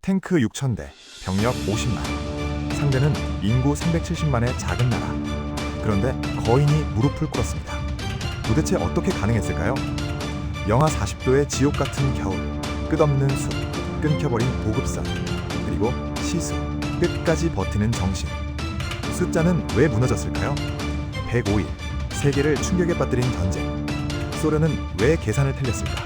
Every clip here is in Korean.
탱크 6,000대, 병력 50만. 상대는 인구 370만의 작은 나라. 그런데 거인이 무릎을 꿇었습니다. 도대체 어떻게 가능했을까요? 영하 40도의 지옥 같은 겨울, 끝없는 숲, 끊겨버린 보급선, 그리고 시수, 끝까지 버티는 정신. 숫자는 왜 무너졌을까요? 105일, 세계를 충격에 빠뜨린 전쟁. 소련은 왜 계산을 틀렸을까?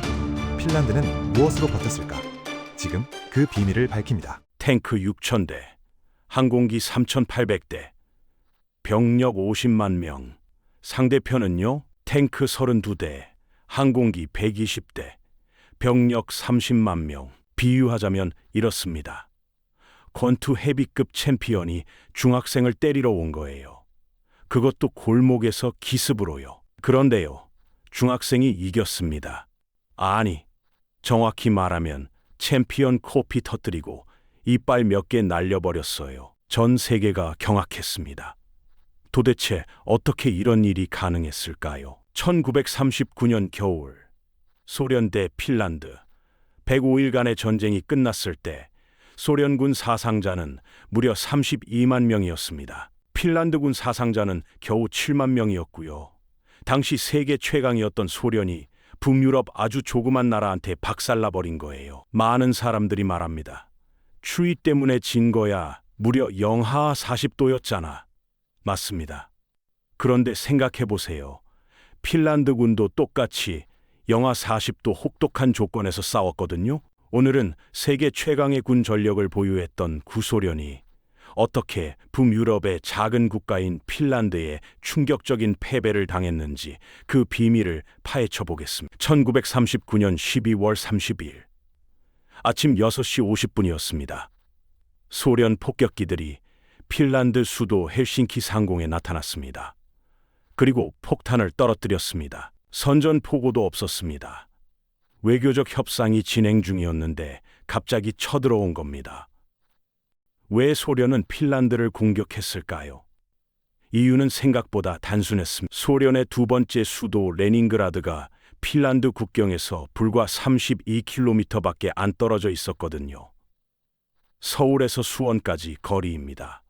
핀란드는 무엇으로 버텼을까? 지금 그 비밀을 밝힙니다. 탱크 6,000대, 항공기 3,800대, 병력 50만 명. 상대편은요? 탱크 32대, 항공기 120대, 병력 30만 명. 비유하자면 이렇습니다. 권투 헤비급 챔피언이 중학생을 때리러 온 거예요. 그것도 골목에서 기습으로요. 그런데요, 중학생이 이겼습니다. 아니, 정확히 말하면 챔피언 코피 터뜨리고 이빨 몇 개 날려버렸어요. 전 세계가 경악했습니다. 도대체 어떻게 이런 일이 가능했을까요? 1939년 겨울, 소련 대 핀란드. 105일간의 전쟁이 끝났을 때 소련군 사상자는 무려 32만 명이었습니다. 핀란드군 사상자는 겨우 7만 명이었고요. 당시 세계 최강이었던 소련이 북유럽 아주 조그만 나라한테 박살나버린 거예요. 많은 사람들이 말합니다. 추위 때문에 진 거야. 무려 영하 40도였잖아. 맞습니다. 그런데 생각해보세요. 핀란드군도 똑같이 영하 40도 혹독한 조건에서 싸웠거든요. 오늘은 세계 최강의 군 전력을 보유했던 구소련이 어떻게 북유럽의 작은 국가인 핀란드에 충격적인 패배를 당했는지 그 비밀을 파헤쳐 보겠습니다. 1939년 12월 30일 아침 6시 50분이었습니다. 소련 폭격기들이 핀란드 수도 헬싱키 상공에 나타났습니다. 그리고 폭탄을 떨어뜨렸습니다. 선전포고도 없었습니다. 외교적 협상이 진행 중이었는데 갑자기 쳐들어온 겁니다. 왜 소련은 핀란드를 공격했을까요? 이유는 생각보다 단순했습니다. 소련의 두 번째 수도 레닌그라드가 핀란드 국경에서 불과 32km밖에 안 떨어져 있었거든요. 서울에서 수원까지 거리입니다.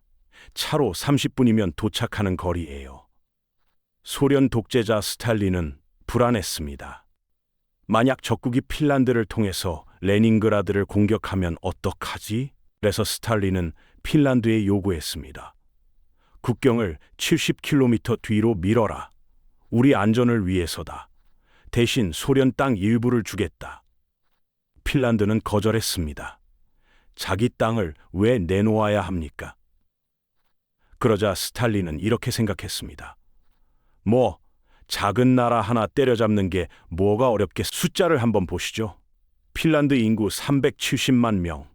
차로 30분이면 도착하는 거리예요. 소련 독재자 스탈린은 불안했습니다. 만약 적국이 핀란드를 통해서 레닌그라드를 공격하면 어떡하지? 그래서 스탈린은 핀란드에 요구했습니다. 국경을 70km 뒤로 밀어라. 우리 안전을 위해서다. 대신 소련 땅 일부를 주겠다. 핀란드는 거절했습니다. 자기 땅을 왜 내놓아야 합니까? 그러자 스탈린은 이렇게 생각했습니다. 작은 나라 하나 때려잡는 게 뭐가 어렵겠. 숫자를 한번 보시죠. 핀란드 인구 370만 명.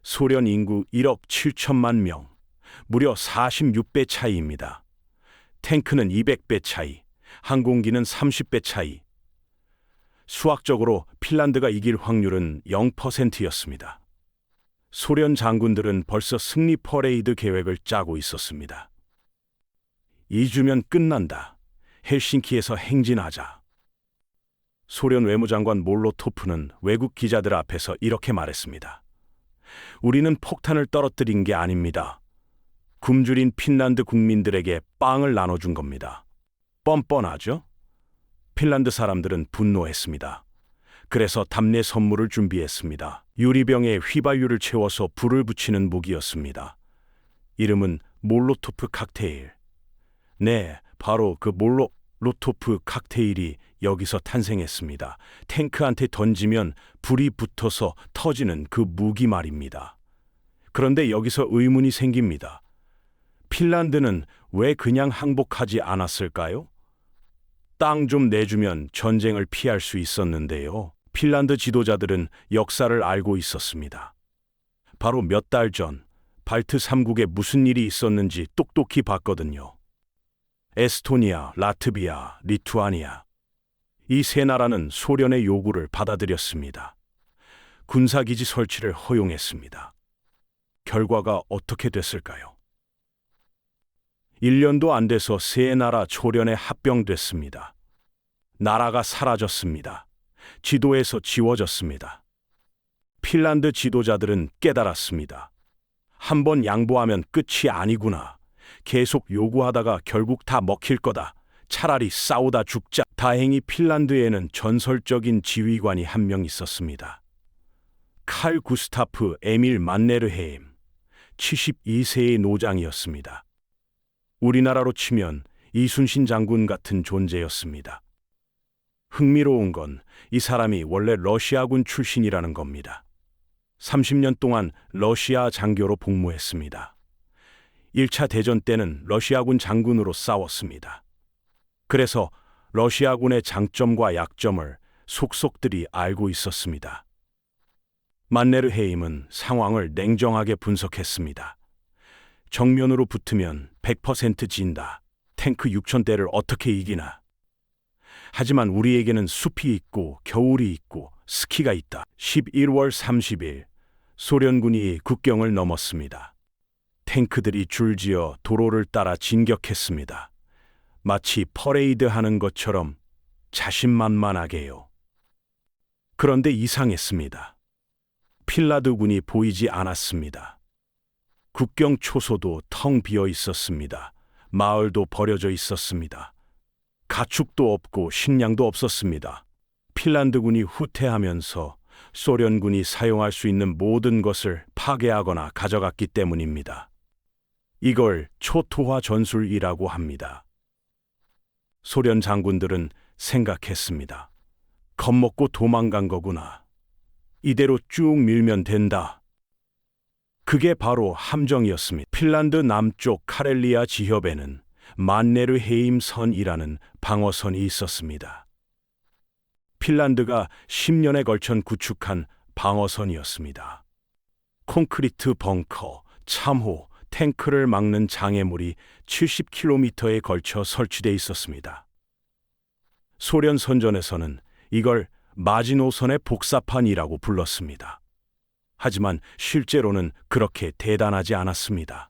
소련 인구 1억 7천만 명, 무려 46배 차이입니다. 탱크는 200배 차이, 항공기는 30배 차이. 수학적으로 핀란드가 이길 확률은 0%였습니다. 소련 장군들은 벌써 승리 퍼레이드 계획을 짜고 있었습니다. 2주면 끝난다. 헬싱키에서 행진하자. 소련 외무장관 몰로토프는 외국 기자들 앞에서 이렇게 말했습니다. 우리는 폭탄을 떨어뜨린 게 아닙니다. 굶주린 핀란드 국민들에게 빵을 나눠준 겁니다. 뻔뻔하죠? 핀란드 사람들은 분노했습니다. 그래서 답례 선물을 준비했습니다. 유리병에 휘발유를 채워서 불을 붙이는 무기였습니다. 이름은 몰로토프 칵테일. 네, 바로 그 몰로토프 칵테일이 여기서 탄생했습니다. 탱크한테 던지면 불이 붙어서 터지는 그 무기 말입니다. 그런데 여기서 의문이 생깁니다. 핀란드는 왜 그냥 항복하지 않았을까요? 땅 좀 내주면 전쟁을 피할 수 있었는데요. 핀란드 지도자들은 역사를 알고 있었습니다. 바로 몇 달 전 발트 3국에 무슨 일이 있었는지 똑똑히 봤거든요. 에스토니아, 라트비아, 리투아니아. 이 세 나라는 소련의 요구를 받아들였습니다. 군사기지 설치를 허용했습니다. 결과가 어떻게 됐을까요? 1년도 안 돼서 세 나라 조련에 합병됐습니다. 나라가 사라졌습니다. 지도에서 지워졌습니다. 핀란드 지도자들은 깨달았습니다. 한번 양보하면 끝이 아니구나. 계속 요구하다가 결국 다 먹힐 거다. 차라리 싸우다 죽자. 다행히 핀란드에는 전설적인 지휘관이 한 명 있었습니다. 칼 구스타프 에밀 만네르헤임, 72세의 노장이었습니다. 우리나라로 치면 이순신 장군 같은 존재였습니다. 흥미로운 건 이 사람이 원래 러시아군 출신이라는 겁니다. 30년 동안 러시아 장교로 복무했습니다. 1차 대전 때는 러시아군 장군으로 싸웠습니다. 그래서 러시아군의 장점과 약점을 속속들이 알고 있었습니다. 만네르헤임은 상황을 냉정하게 분석했습니다. 정면으로 붙으면 100% 진다. 탱크 6,000대를 어떻게 이기나. 하지만 우리에게는 숲이 있고 겨울이 있고 스키가 있다. 11월 30일 소련군이 국경을 넘었습니다. 탱크들이 줄지어 도로를 따라 진격했습니다. 마치 퍼레이드 하는 것처럼 자신만만하게요. 그런데 이상했습니다. 핀란드군이 보이지 않았습니다. 국경 초소도 텅 비어 있었습니다. 마을도 버려져 있었습니다. 가축도 없고 식량도 없었습니다. 핀란드군이 후퇴하면서 소련군이 사용할 수 있는 모든 것을 파괴하거나 가져갔기 때문입니다. 이걸 초토화 전술이라고 합니다. 소련 장군들은 생각했습니다. 겁먹고 도망간 거구나. 이대로 쭉 밀면 된다. 그게 바로 함정이었습니다. 핀란드 남쪽 카렐리아 지협에는 만네르헤임 선이라는 방어선이 있었습니다. 핀란드가 10년에 걸쳐 구축한 방어선이었습니다. 콘크리트 벙커, 참호, 탱크를 막는 장애물이 70km에 걸쳐 설치돼 있었습니다. 소련 선전에서는 이걸 마지노선의 복사판이라고 불렀습니다. 하지만 실제로는 그렇게 대단하지 않았습니다.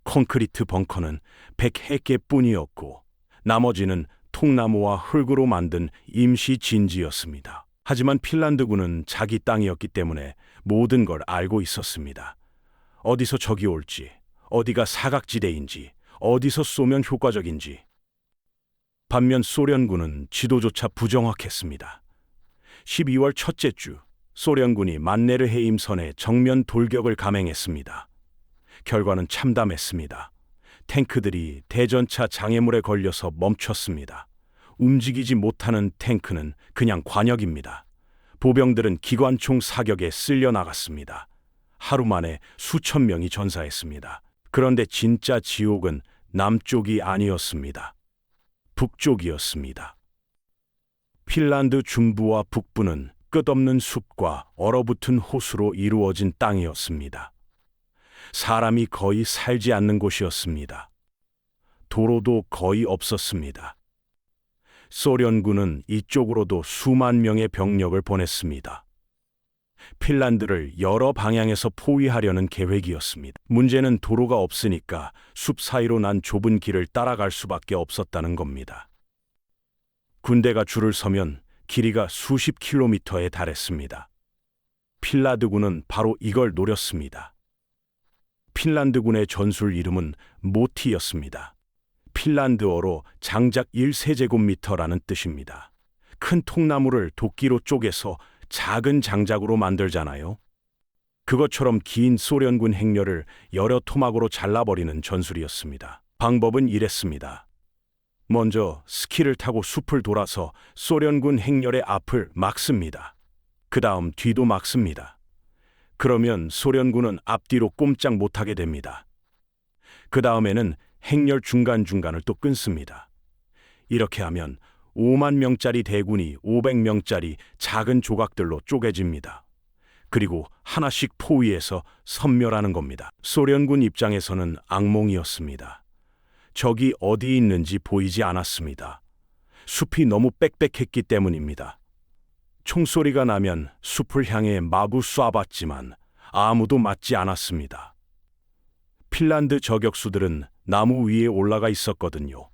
콘크리트 벙커는 100개뿐이었고 나머지는 통나무와 흙으로 만든 임시 진지였습니다. 하지만 핀란드군은 자기 땅이었기 때문에 모든 걸 알고 있었습니다. 어디서 적이 올지, 어디가 사각지대인지, 어디서 쏘면 효과적인지. 반면 소련군은 지도조차 부정확했습니다. 12월 첫째 주 소련군이 만네르헤임 선에 정면 돌격을 감행했습니다. 결과는 참담했습니다. 탱크들이 대전차 장애물에 걸려서 멈췄습니다. 움직이지 못하는 탱크는 그냥 관역입니다. 보병들은 기관총 사격에 쓸려 나갔습니다. 하루 만에 수천 명이 전사했습니다. 그런데 진짜 지옥은 남쪽이 아니었습니다. 북쪽이었습니다. 핀란드 중부와 북부는 끝없는 숲과 얼어붙은 호수로 이루어진 땅이었습니다. 사람이 거의 살지 않는 곳이었습니다. 도로도 거의 없었습니다. 소련군은 이쪽으로도 수만 명의 병력을 보냈습니다. 핀란드를 여러 방향에서 포위하려는 계획이었습니다. 문제는 도로가 없으니까 숲 사이로 난 좁은 길을 따라갈 수밖에 없었다는 겁니다. 군대가 줄을 서면 길이가 수십 킬로미터에 달했습니다. 핀란드군은 바로 이걸 노렸습니다. 핀란드군의 전술 이름은 모티였습니다. 핀란드어로 장작 1세제곱미터라는 뜻입니다. 큰 통나무를 도끼로 쪼개서 작은 장작으로 만들잖아요. 그것처럼 긴 소련군 행렬을 여러 토막으로 잘라버리는 전술이었습니다. 방법은 이랬습니다. 먼저 스키를 타고 숲을 돌아서 소련군 행렬의 앞을 막습니다. 그 다음 뒤도 막습니다. 그러면 소련군은 앞뒤로 꼼짝 못하게 됩니다. 그 다음에는 행렬 중간중간을 또 끊습니다. 이렇게 하면 5만 명짜리 대군이 500명짜리 작은 조각들로 쪼개집니다. 그리고 하나씩 포위해서 섬멸하는 겁니다. 소련군 입장에서는 악몽이었습니다. 적이 어디 있는지 보이지 않았습니다. 숲이 너무 빽빽했기 때문입니다. 총소리가 나면 숲을 향해 마구 쏴봤지만 아무도 맞지 않았습니다. 핀란드 저격수들은 나무 위에 올라가 있었거든요.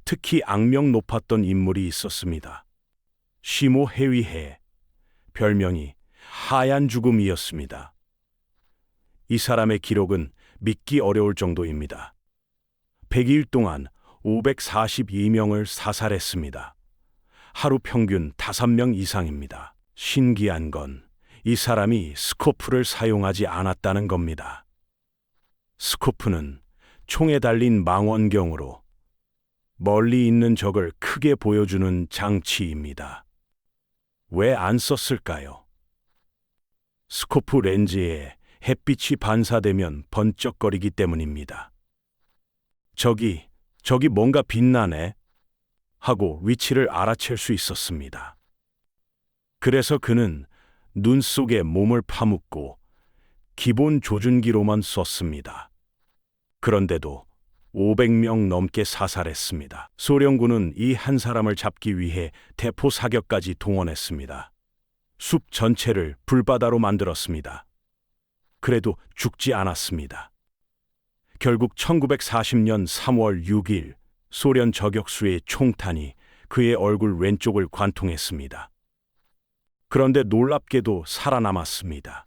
특히 악명 높았던 인물이 있었습니다. 시모 해위해, 별명이 하얀 죽음이었습니다. 이 사람의 기록은 믿기 어려울 정도입니다. 100일 동안 542명을 사살했습니다. 하루 평균 5명 이상입니다. 신기한 건 이 사람이 스코프를 사용하지 않았다는 겁니다. 스코프는 총에 달린 망원경으로 멀리 있는 적을 크게 보여주는 장치입니다. 왜 안 썼을까요? 스코프 렌즈에 햇빛이 반사되면 번쩍거리기 때문입니다. 저기 뭔가 빛나네 하고 위치를 알아챌 수 있었습니다. 그래서 그는 눈 속에 몸을 파묻고 기본 조준기로만 썼습니다. 그런데도 500명 넘게 사살했습니다. 소련군은 이 한 사람을 잡기 위해 대포 사격까지 동원했습니다. 숲 전체를 불바다로 만들었습니다. 그래도 죽지 않았습니다. 결국 1940년 3월 6일 소련 저격수의 총탄이 그의 얼굴 왼쪽을 관통했습니다. 그런데 놀랍게도 살아남았습니다.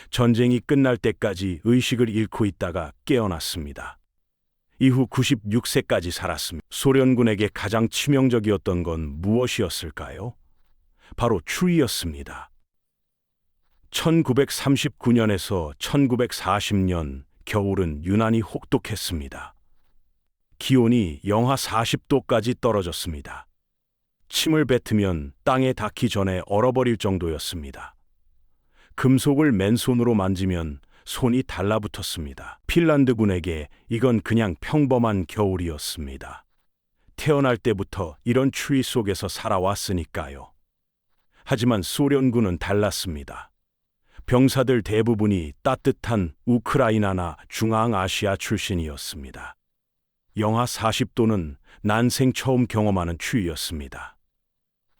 전쟁이 끝날 때까지 의식을 잃고 있다가 깨어났습니다. 이후 96세까지 살았습니다. 소련군에게 가장 치명적이었던 건 무엇이었을까요? 바로 추위였습니다. 1939년에서 1940년 겨울은 유난히 혹독했습니다. 기온이 영하 40도까지 떨어졌습니다. 침을 뱉으면 땅에 닿기 전에 얼어버릴 정도였습니다. 금속을 맨손으로 만지면 손이 달라붙었습니다. 핀란드군에게 이건 그냥 평범한 겨울이었습니다. 태어날 때부터 이런 추위 속에서 살아왔으니까요. 하지만 소련군은 달랐습니다. 병사들 대부분이 따뜻한 우크라이나나 중앙아시아 출신이었습니다. 영하 40도는 난생 처음 경험하는 추위였습니다.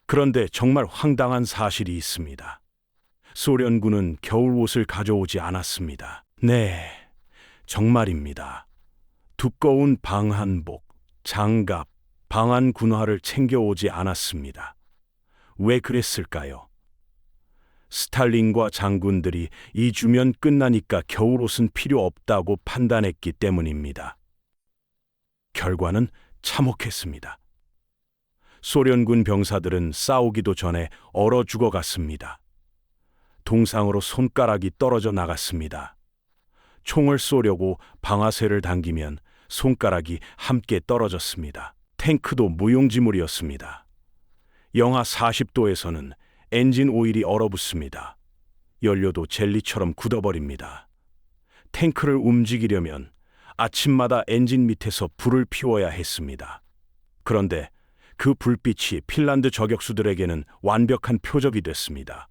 그런데 정말 황당한 사실이 있습니다. 소련군은 겨울옷을 가져오지 않았습니다. 네, 정말입니다. 두꺼운 방한복, 장갑, 방한 군화를 챙겨오지 않았습니다. 왜 그랬을까요? 스탈린과 장군들이 이 주면 끝나니까 겨울옷은 필요 없다고 판단했기 때문입니다. 결과는 참혹했습니다. 소련군 병사들은 싸우기도 전에 얼어 죽어갔습니다. 동상으로 손가락이 떨어져 나갔습니다. 총을 쏘려고 방아쇠를 당기면 손가락이 함께 떨어졌습니다. 탱크도 무용지물이었습니다. 영하 40도에서는 엔진 오일이 얼어붙습니다. 연료도 젤리처럼 굳어버립니다. 탱크를 움직이려면 아침마다 엔진 밑에서 불을 피워야 했습니다. 그런데 그 불빛이 핀란드 저격수들에게는 완벽한 표적이 됐습니다.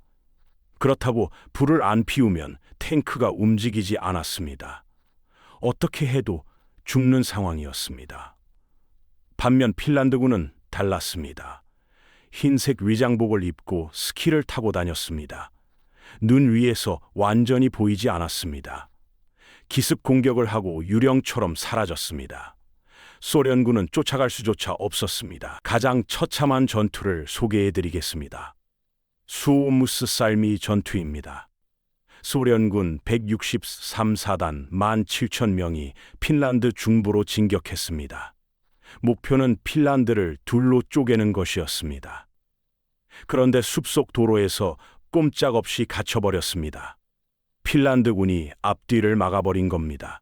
그렇다고 불을 안 피우면 탱크가 움직이지 않았습니다. 어떻게 해도 죽는 상황이었습니다. 반면 핀란드군은 달랐습니다. 흰색 위장복을 입고 스키를 타고 다녔습니다. 눈 위에서 완전히 보이지 않았습니다. 기습 공격을 하고 유령처럼 사라졌습니다. 소련군은 쫓아갈 수조차 없었습니다. 가장 처참한 전투를 소개해드리겠습니다. 수오무스 살미 전투입니다. 소련군 163사단 17,000명이 핀란드 중부로 진격했습니다. 목표는 핀란드를 둘로 쪼개는 것이었습니다. 그런데 숲속 도로에서 꼼짝없이 갇혀버렸습니다. 핀란드군이 앞뒤를 막아버린 겁니다.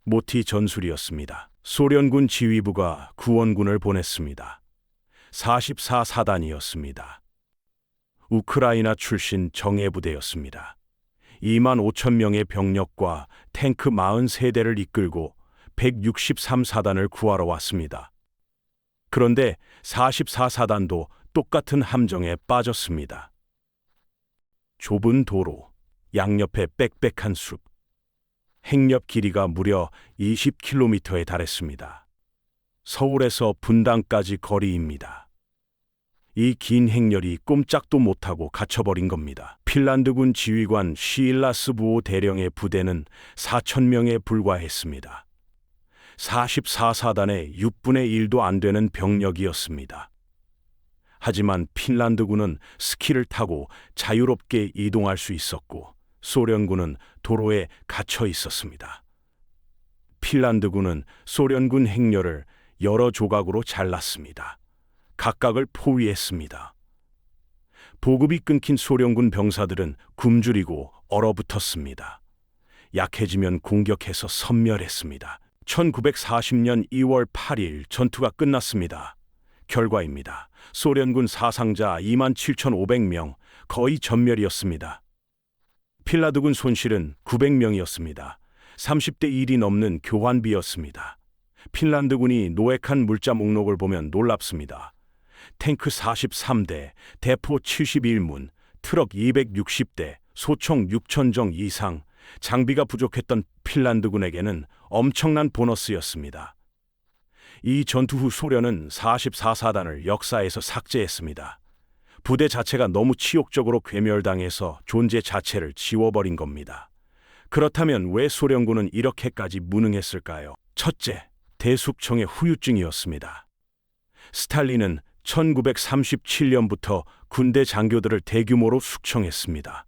모티 전술이었습니다. 소련군 지휘부가 구원군을 보냈습니다. 44사단이었습니다. 우크라이나 출신 정예부대였습니다. 25,000명의 병력과 탱크 43대를 이끌고 163사단을 구하러 왔습니다. 그런데 44사단도 똑같은 함정에 빠졌습니다. 좁은 도로, 양옆에 빽빽한 숲, 행렬 길이가 무려 20km에 달했습니다. 서울에서 분당까지 거리입니다. 이 긴 행렬이 꼼짝도 못하고 갇혀버린 겁니다. 핀란드군 지휘관 시일라스 부오 대령의 부대는 4,000명에 불과했습니다. 44사단의 6분의 1도 안 되는 병력이었습니다. 하지만 핀란드군은 스키를 타고 자유롭게 이동할 수 있었고 소련군은 도로에 갇혀 있었습니다. 핀란드군은 소련군 행렬을 여러 조각으로 잘랐습니다. 각각을 포위했습니다. 보급이 끊긴 소련군 병사들은 굶주리고 얼어붙었습니다. 약해지면 공격해서 섬멸했습니다. 1940년 2월 8일 전투가 끝났습니다. 결과입니다. 소련군 사상자 27,500명, 거의 전멸이었습니다. 핀란드군 손실은 900명이었습니다. 30대 1이 넘는 교환비였습니다. 핀란드군이 노획한 물자 목록을 보면 놀랍습니다. 탱크 43대, 대포 71문, 트럭 260대, 소총 6,000정 이상, 장비가 부족했던 핀란드군에게는 엄청난 보너스였습니다. 이 전투 후 소련은 44사단을 역사에서 삭제했습니다. 부대 자체가 너무 치욕적으로 괴멸당해서 존재 자체를 지워버린 겁니다. 그렇다면 왜 소련군은 이렇게까지 무능했을까요? 첫째, 대숙청의 후유증이었습니다. 스탈린은 1937년부터 군대 장교들을 대규모로 숙청했습니다.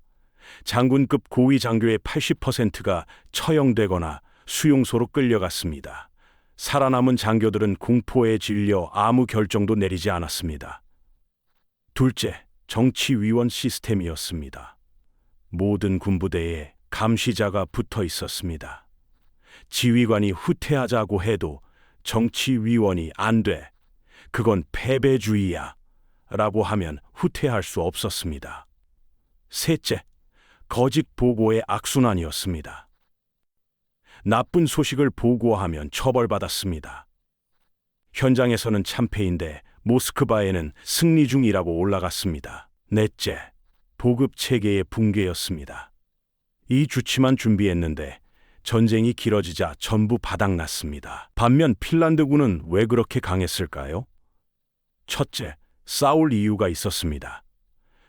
장군급 고위 장교의 80%가 처형되거나 수용소로 끌려갔습니다. 살아남은 장교들은 공포에 질려 아무 결정도 내리지 않았습니다. 둘째, 정치위원 시스템이었습니다. 모든 군부대에 감시자가 붙어 있었습니다. 지휘관이 후퇴하자고 해도 정치위원이 안 돼. 그건 패배주의야. 라고 하면 후퇴할 수 없었습니다. 셋째, 거짓 보고의 악순환이었습니다. 나쁜 소식을 보고하면 처벌받았습니다. 현장에서는 참패인데 모스크바에는 승리 중이라고 올라갔습니다. 넷째, 보급 체계의 붕괴였습니다. 이 주치만 준비했는데 전쟁이 길어지자 전부 바닥났습니다. 반면 핀란드군은 왜 그렇게 강했을까요? 첫째, 싸울 이유가 있었습니다.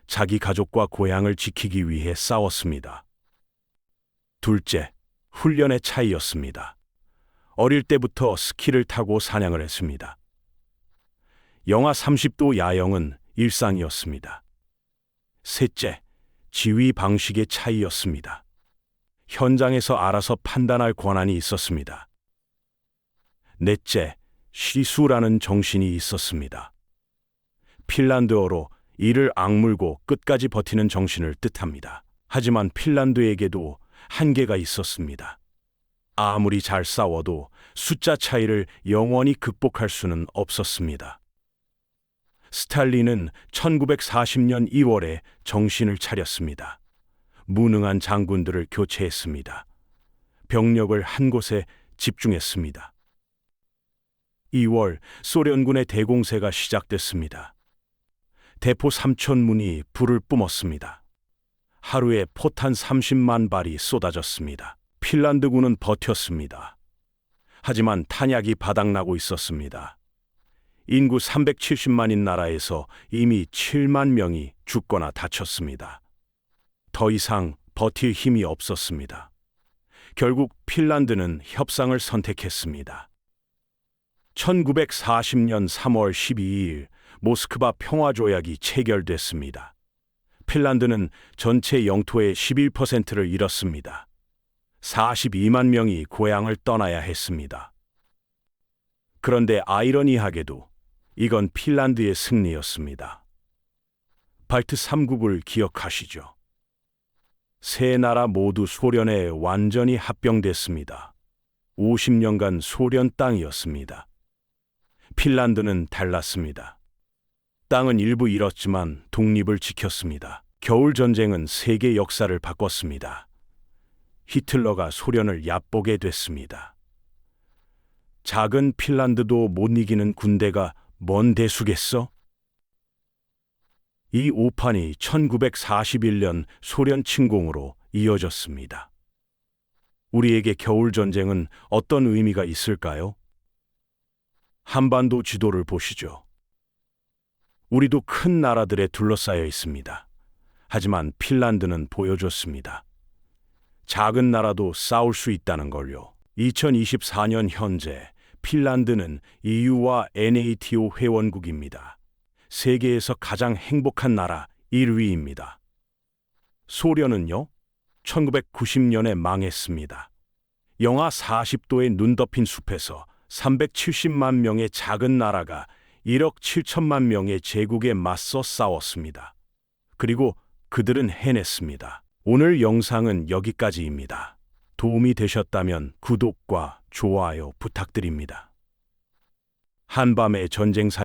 자기 가족과 고향을 지키기 위해 싸웠습니다. 둘째, 훈련의 차이였습니다. 어릴 때부터 스키를 타고 사냥을 했습니다. 영하 30도 야영은 일상이었습니다. 셋째, 지휘 방식의 차이였습니다. 현장에서 알아서 판단할 권한이 있었습니다. 넷째, 시수라는 정신이 있었습니다. 핀란드어로 이를 악물고 끝까지 버티는 정신을 뜻합니다. 하지만 핀란드에게도 한계가 있었습니다. 아무리 잘 싸워도 숫자 차이를 영원히 극복할 수는 없었습니다. 스탈린은 1940년 2월에 정신을 차렸습니다. 무능한 장군들을 교체했습니다. 병력을 한 곳에 집중했습니다. 2월 소련군의 대공세가 시작됐습니다. 대포 3,000문이 불을 뿜었습니다. 하루에 포탄 30만 발이 쏟아졌습니다. 핀란드군은 버텼습니다. 하지만 탄약이 바닥나고 있었습니다. 인구 370만인 나라에서 이미 7만 명이 죽거나 다쳤습니다. 더 이상 버틸 힘이 없었습니다. 결국 핀란드는 협상을 선택했습니다. 1940년 3월 12일 모스크바 평화조약이 체결됐습니다. 핀란드는 전체 영토의 11%를 잃었습니다. 42만 명이 고향을 떠나야 했습니다. 그런데 아이러니하게도 이건 핀란드의 승리였습니다. 발트 3국을 기억하시죠? 세 나라 모두 소련에 완전히 합병됐습니다. 50년간 소련 땅이었습니다. 핀란드는 달랐습니다. 땅은 일부 잃었지만 독립을 지켰습니다. 겨울 전쟁은 세계 역사를 바꿨습니다. 히틀러가 소련을 얕보게 됐습니다. 작은 핀란드도 못 이기는 군대가 뭔 대수겠어? 이 오판이 1941년 소련 침공으로 이어졌습니다. 우리에게 겨울 전쟁은 어떤 의미가 있을까요? 한반도 지도를 보시죠. 우리도 큰 나라들에 둘러싸여 있습니다. 하지만 핀란드는 보여줬습니다. 작은 나라도 싸울 수 있다는 걸요. 2024년 현재 핀란드는 EU와 NATO 회원국입니다. 세계에서 가장 행복한 나라 1위입니다. 소련은요, 1990년에 망했습니다. 영하 40도의 눈 덮인 숲에서 370만 명의 작은 나라가 1억 7천만 명의 제국에 맞서 싸웠습니다. 그리고 그들은 해냈습니다. 오늘 영상은 여기까지입니다. 도움이 되셨다면 구독과 좋아요 부탁드립니다. 한밤의 전쟁